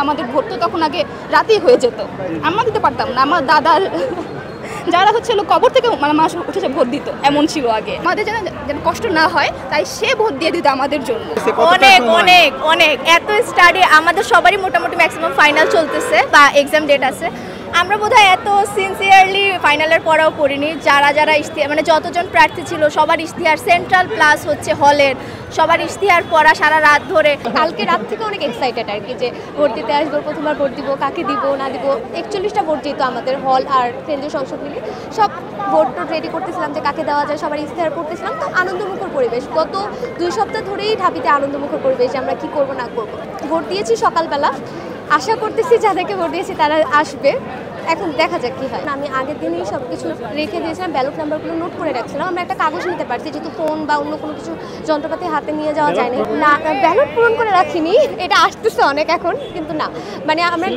আমাদের ভোট তো তখন আগে রাতেই হয়ে যেত, আমরা দিতে পারতাম না। আমার দাদার যারা হচ্ছে কবর থেকে মানে মানুষ উঠেছে ভোট দিত, এমন ছিল আগে। আমাদের যেন কষ্ট না হয় তাই সে ভোট দিয়ে দিত আমাদের জন্য। অনেক অনেক অনেক এত স্টাডি আমাদের সবারই মোটামুটি ম্যাক্সিমাম ফাইনাল চলতেছে বা এক্সাম ডেট আছে। আমরা বোধহয় এত সিনসিয়ারলি ফাইনালের পড়াও পড়িনি। যারা যারা ইশতেহার মানে যতজন প্রার্থী ছিল সবার ইশতেহার সেন্ট্রাল প্লাস হচ্ছে হলের সবার ইশতেহার পড়া সারা রাত ধরে। কালকে রাত থেকে অনেক এক্সাইটেড আর কি, যে ভোট দিতে আসবো, প্রথমবার ভোট দিব, কাকে দিব না দিব। 41টা ভোট যেত আমাদের হল আর কেন্দ্রীয় সংসদ মিলে, সব ভোট রেডি করতেছিলাম যে কাকে দেওয়া যায়, সবার ইশতেহার করতেছিলাম। তো আনন্দমুখর পরিবেশ, গত 2 সপ্তাহ ধরেই ঢাবিতে আনন্দমুখর পরিবেশ যে আমরা কী করবো না করবো। ভোট দিয়েছি সকালবেলা, আশা করতেছি যাদেরকে ভোট দিয়েছি তারা আসবে, এখন দেখা যাক কী হয়। আমি আগের দিনই সব কিছু রেখে দিয়েছিলাম, ব্যালট নাম্বারগুলো নোট করে রাখছিলাম। আমরা একটা কাগজ নিতে পারছি, যেহেতু ফোন বা অন্য কোনো কিছু যন্ত্রপাতি হাতে নিয়ে যাওয়া যায় না। ব্যালট পূরণ করে রাখিনি, এটা আসতেছে অনেক এখন, কিন্তু না মানে আমরা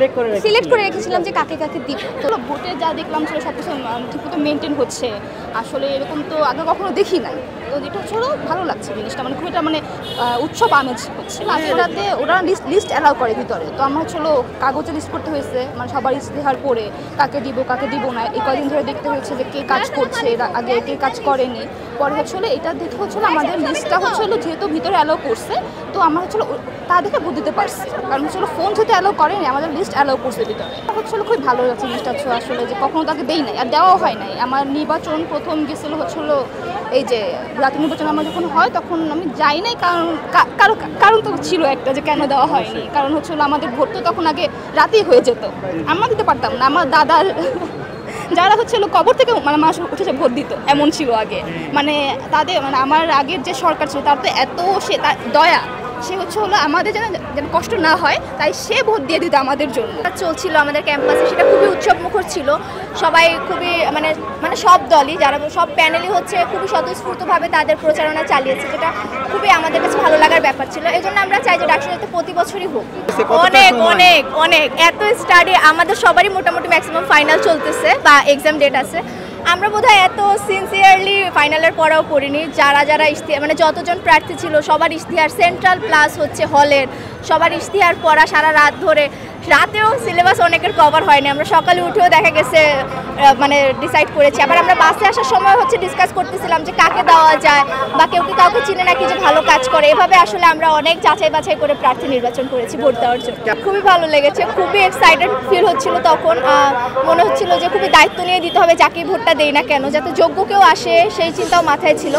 সিলেক্ট করে রেখেছিলাম যে কাকে কাকে দিব। তো ভোটে যা দেখলাম ছিল সব কিছু ঠিকমতো মেনটেন হচ্ছে, আসলে এরকম তো আগে কখনো দেখি নাই। তো যেটা হচ্ছিল ভালো লাগছে জিনিসটা, মানে খুব একটা মানে উৎসব আমেজ হচ্ছে। আজকে রাতে ওরা লিস্ট অ্যালাউ করে ভিতরে, তো আমার হচ্ছিল কাগজে লিস্ট করতে হয়েছে, মানে সবার ইশতেহার পড়ে কাকে দিব না। এই কদিন ধরে দেখতে হচ্ছে যে কে কাজ করছে, আগে কে কাজ করেনি। পরে হচ্ছিল এটা দেখে হচ্ছিল আমাদের লিস্টটা হচ্ছিল যেহেতু ভিতরে অ্যালাউ করছে, তো আমরা হচ্ছিল তা দেখে ভোট দিতে পারছি। কারণ হচ্ছিল ফোন যেহেতু অ্যালাউ করেনি, আমাদের লিস্ট অ্যালাউ করছে ভিতরে। হচ্ছিল খুব ভালো লাগছে জিনিসটা হচ্ছে আসলে, যে কখনো তাকে দেই নাই আর দেওয়াও হয় নাই। আমার নির্বাচন প্রথম গেছিল হচ্ছিল এই যে জাতীয় নির্বাচন আমার যখন হয় তখন আমি যাই নাই, কারণ তো ছিল একটা যে কেন দেওয়া হয়নি। কারণ হচ্ছিল আমাদের ভোট তো তখন আগে রাতেই হয়ে যেত, আমরা দিতে পারতাম না। আমার দাদার যারা হচ্ছে কবর থেকে মানে মানুষ উঠেছে ভোট দিত, এমন ছিল আগে। মানে তাদের মানে আমার আগের যে সরকার ছিল তার তো এত সে দয়া, সে হচ্ছে আমাদের যেন কষ্ট না হয় তাই সে ভোট দিয়ে দিত আমাদের জন্য। চলছিল আমাদের ক্যাম্পাসে, সেটা খুবই উৎসবমুখর ছিল। সবাই খুবই মানে সব দলই যারা সব প্যানেলই হচ্ছে খুবই স্বতঃস্ফূর্তভাবে তাদের প্রচারণা চালিয়েছে, যেটা খুবই আমাদের কাছে ভালো লাগার ব্যাপার ছিল। এই জন্য আমরা চাই যে ডাকসু যাতে প্রতি বছরই হোক। অনেক অনেক অনেক এত স্টাডি আমাদের সবারই মোটামুটি ম্যাক্সিমাম ফাইনাল চলতেছে বা এক্সাম ডেট আছে। আমরা বোধহয় এত সিনসিয়ারলি ফাইনালের পড়াও পড়িনি। যারা যারা ইশতেহার মানে যতজন প্রার্থী ছিল সবার ইশতেহার সেন্ট্রাল প্লাস হচ্ছে হলের সবার ইশতেহার পড়া সারা রাত ধরে। রাতেও সিলেবাস অনেকের কভার হয়নি, আমরা সকালে উঠেও দেখা গেছে মানে ডিসাইড করেছি। আবার আমরা বাসে আসার সময় হচ্ছে ডিসকাস করতেছিলাম যে কাকে দেওয়া যায় বা কেউ কি কাউকে চিনে নাকি যে ভালো কাজ করে। এভাবে আসলে আমরা অনেক যাচাই বাছাই করে প্রার্থী নির্বাচন করেছি ভোট দেওয়ার জন্য। খুবই ভালো লেগেছে, খুবই এক্সাইটেড ফিল হচ্ছিল তখন। মনে হচ্ছিল যে খুবই দায়িত্ব নিয়ে দিতে হবে যাকেই ভোটটা দেই না কেন, যাতে যোগ্য কেউ আসে সেই চিন্তাও মাথায় ছিল।